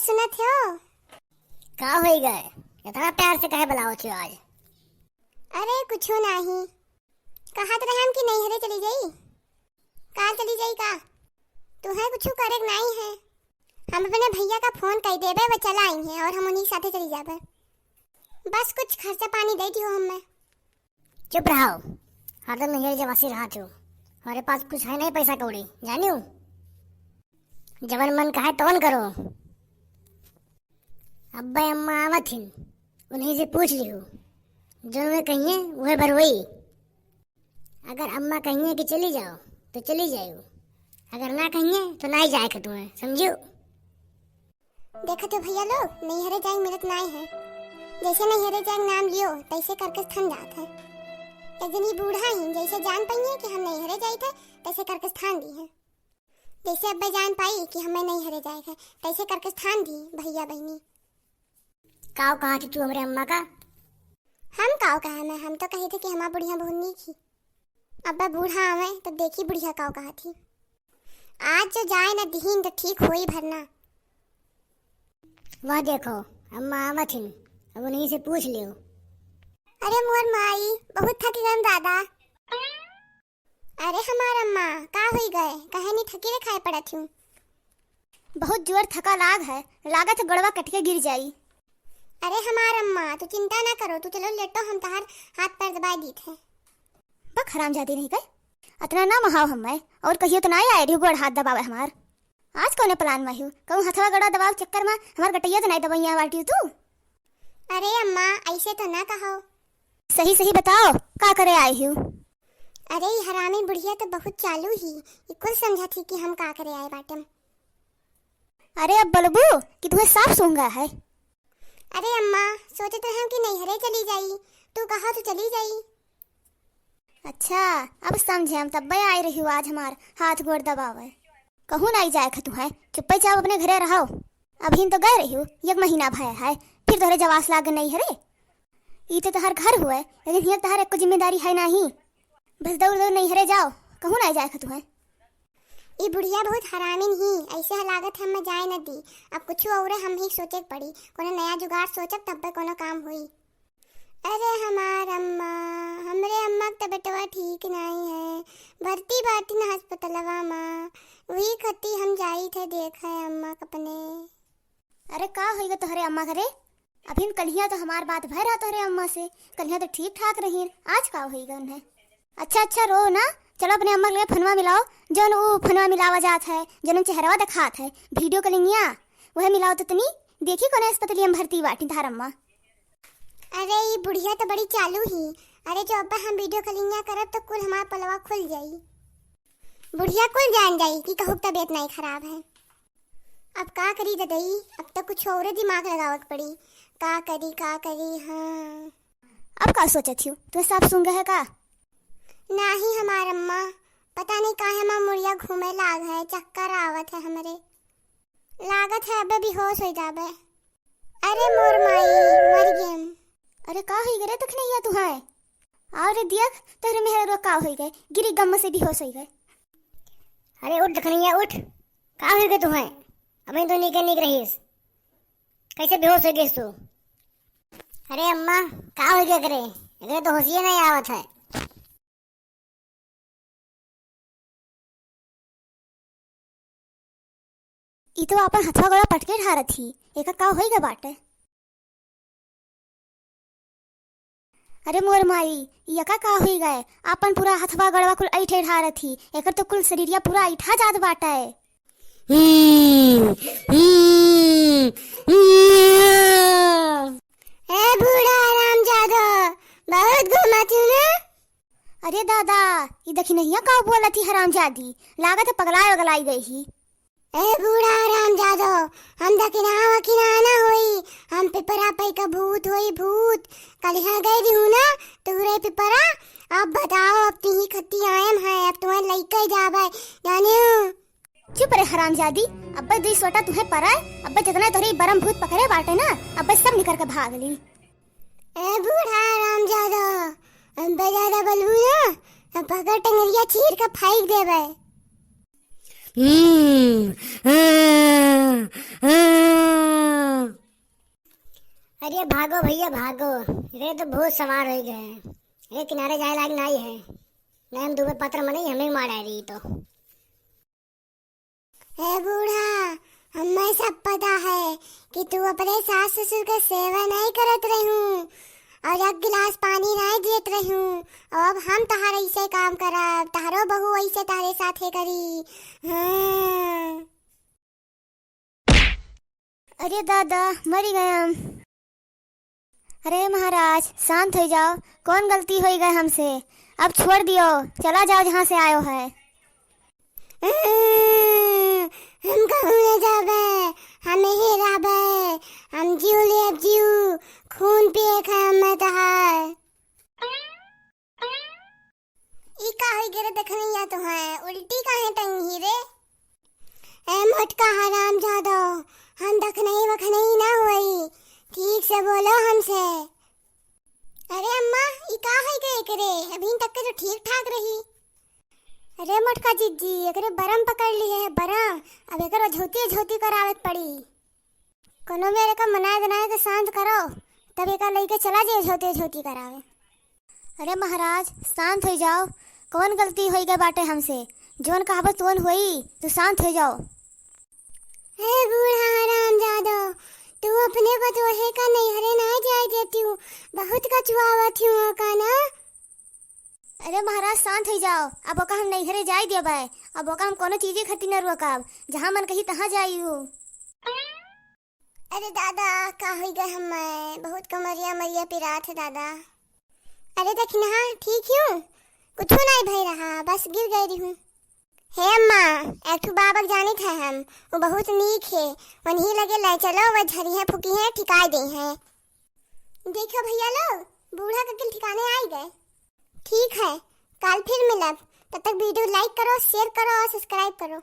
सुनत हो? का होई गए इतना प्यार से कहे बुलाओ छो आज? अरे कुछो नहीं, कहा तो हम कि नहीं हरे चली जाई। कहाँ चली जाई का? तुम्हें कुछ करे नहीं है। हम अपने भैया का फोन कर देबे, वो चला आई है और हम उन्हीं साथे चली जाबे। बस कुछ खर्चा पानी दे दियो हमें। चुप रहो, हरदम नहीं जवासी रहा छो। हमारे पास कुछ है नहीं पैसा कौड़ी, जानियो। जवन मन कहे तवन करो। अब्बा अम्मा आवत हिन, उन्हीं से पूछ लियो। जो वे कहिए वह भरवई। अगर अम्मा कहिए कि चली जाओ तो चली जाओ, अगर ना कहिए तो ना ही जाए के तुम्हें, समझो। देखो तो भैया लोग नहीं हरे जाए मिलत नहीं है। जैसे नहीं हरे जाए नाम लियो तैसे करके स्थान जात है। एक दिन ही बूढ़ा ही जैसे जान पाइए कि हम नहीं हरे जाए थे तैसे करके स्थान दी है। जैसे अब्बा जान पाई कि हमें नहीं हरे जाए थे तैसे करके स्थान दी भैया बहनी। काव कहा थी तू हमारे अम्मा का? हम काव कहा मैं, हम तो कही थे कि हमारा बुढ़िया बहुत नीक थी। अब्बा बूढ़ा आवे तो देखी बुढ़िया काव कहा थी। आज जो जाए ना दीन तो ठीक हो ही भरना। वह देखो अम्मा आवत हिन, अब उन्हीं से पूछ लियो। अरे मोर माई बहुत थक गए दादा। अरे हमारा अम्मा का हुई गए, कहे नहीं थकी रे खाए पड़ा थी। बहुत जोर थका लाग है, लागत गड़वा कट के गिर जाई। अरे हमारा अम्मा तू चिंता ना करो, तू चलो लेटो, हम तहार हाथ पैर दबा दी थे। बक हराम जाती नहीं गए, अतना ना महाव हमें और कहियो तो ना आए रे गोड़ हाथ दबावे हमार। आज कौने प्लान में हूँ कहूँ हथवा गड़ा दबाव चक्कर में हमार गटैया तो नहीं दबाइया बाटी तू। अरे अम्मा ऐसे तो ना कहो। सही सही बताओ का करे आई हूँ? अरे ये हरामी बुढ़िया तो बहुत चालू ही, ये कुल समझा थी कि हम का करे आए बाटम। अरे अब बलबू कि तुम्हें साफ सूंघा है। अरे अम्मा सोचे तो हम कि नहीं हरे चली जाई, तू कहा तो चली जाई। अच्छा अब समझे, हम तब आई रही हूँ आज हमार हाथ गोड़ दबावे। कहूँ नहीं जाए ख तुम्हें, चुप्पे चाप अपने घरे रहो। अभी तो गए रही हूँ, एक महीना भया है, फिर तोहरे जवास लाग नहीं हरे। ये तो तहार घर हुआ, लेकिन यहाँ तहार एक जिम्मेदारी है नहीं। बस दौड़ दौड़ नहीं हरे जाओ, कहूँ नहीं जाए ख तुम्हें। ये बुढ़िया बहुत हरामिन ही, ऐसे लागत हम जाए न दी। अब कुछ और हम ही सोचे पड़ी, कोनो नया जुगाड़ सोचब तब पे कोनो काम हुई। अरे हमार अम्मा, हमरे अम्मा का तबीयतवा ठीक नहीं है, भर्ती बाटी न अस्पतालवा माँ, वही खती हम जाई थे देखा है अम्मा अपने। अरे का होगा तोहरे अम्मा घरे? अभी कलिया तो हमार बात भय रहा तोहरे अम्मा से, कलिया तो ठीक ठाक रही, आज का होगा उन्हें? अच्छा रो ना, चलो अपने अम्मा के लिए फनवा मिलाओ, जो वो फनवा मिलावा जात है, जो चेहरवा दिखात है वीडियो कॉलिंगिया, वह मिलाओ तो तनी देखी कौन अस्पताल में भर्ती बाटी थार अम्मा। अरे ये बुढ़िया तो बड़ी चालू ही। अरे जो अब्बा हम वीडियो कॉलिंगिया करब तो कुल हमार पलवा खुल जाई, बुढ़िया कुल जान जाई कि कहूँ तबीयत नहीं खराब है। अब का करी ददई, अब तो कुछ और दिमाग लगावत पड़ी, का करी। हाँ अब का सोचत हूँ, तुम्हें साफ सूंघा है का? नहीं हमार अम्मा, पता नहीं काहे माँ मुड़िया घूमे लाग है, चक्कर आवत है हमरे, लागत है अबे बेहोश हो जाबे। अरे मोर माई मर गेम। अरे का हो गए तक नहीं है तुम्हें? और देख तेरे मेहर रो का हो गए, गिरी गम से बेहोश हो गए। अरे उठ दखनिया उठ, का हो गए तुम्हें? अभी तो निक रहीस, कैसे बेहोश हो गई तू? अरे अम्मा का हो गया करे, अरे तो होशिये नहीं आवत है। ये तो अपन हथवा गड़ा पटके ढा थी, एक का होगा बाटे। अरे मोर माई ये का हो गए, अपन पूरा हथवा गड़वा कुल ऐठे ढा थी, एक तो कुल शरीरिया पूरा ऐठा जात बाटा है। ए बूढ़ा हरामजादा बहुत घुमाती ना। अरे दादा ये देखी नहीं का बोला थी हरामजादी, लागत पगलाई गई ही। ए बूढ़ा हरामजादा, हम किनाना होई, हम पिपरा पे का भूत होई भूत। कल यहाँ गई हूँ ना तुहरे पिपरा, अब बताओ अब ती खत्ती आयम है, अब तुम्हें लइका जाबे जाने हो। चुप रे हरामजादी, अब्बा दी सोटा तुम्हें परा है, अब्बा जितना तोरे बरम भूत पकड़े बाटे ना, अब्बा सब निकल के भाग ली। ए बूढ़ा हरामजादा, अब्बा ज्यादा बलबू ना तो पकड़ टंगरिया चीर के फेंक देबे। अरे भागो भैया भागो, रे तो बहुत सवार हो गए। रे किनारे जाए लायक नहीं है, नहीं हम दुबे पत्र में नहीं हमें मारा रही तो। ए बूढ़ा, हमें सब पता है कि तू अपने सास ससुर का सेवा नहीं करत रहूं और एक गिलास पानी नहीं देत रहूं, और अब हम तहारे ऐसे काम करब, तहारो बहू ऐसे तारे साथे करी। हाँ। अरे दादा, मरी गए हम। अरे महाराज, शांत हो जाओ, कौन गलती हो गई हमसे, अब छोड़ दियो, चला जाओ जहाँ से आयो है। हम कहूँ ले जाबे, हमें ही राबे, हम जीव ले जीव, खून पिए खाए हमें तहार। ई का होई गेरे देखनी या तो है, उल्टी काहे टंगी रे? ए मोटका हराम जादो, हम दखनई वखनई ना होई, ठीक से बोलो हमसे। अरे अम्मा, ई का होई गए करे, अभी तक के तो ठीक ठाक रही। अरे मोटका जीजी, एकरे बरम पकड़ ली है बरम, अब एकरो झोती झोती करावत पड़ी। कोनो मेरे का मनाए दनाए के शांत करो, तब एका लेके चला जाए झोती झोती करावे। अरे महाराज, शांत हो जाओ, कौन गलती हो गई बाटे हमसे, जोन कहावत तोन होई, तो शांत हो जाओ। हे बूढ़ा हराम जादो, तू अपने बतोहे का नैहरे ना जाए देती हूँ, बहुत कचुआवत हूँ का ना। अरे महाराज, शांत हो जाओ, अब ओका हम नैहरे जाई देबे, अब ओका हम कोनो चीजे खती न रुकब, जहाँ मन कही तहाँ जाइयो। अरे दादा, का हो गए हमें, बहुत कमरिया मरिया पिरात है दादा। अरे देखना ठीक हूँ, कुछ नहीं भई रहा, बस गिर गई हूँ। हे अम्मा, एक ठो बाबक जाने थे हम, वो बहुत नीक है, वहीं लगे ले चलो, वो झरिया फुकी है, ठिकाई दी है। देखो भैया लोग, बूढ़ा का किल ठिकाने आ गए। ठीक है, कल फिर मिलब, तब तक वीडियो लाइक करो, शेयर करो और सब्सक्राइब करो।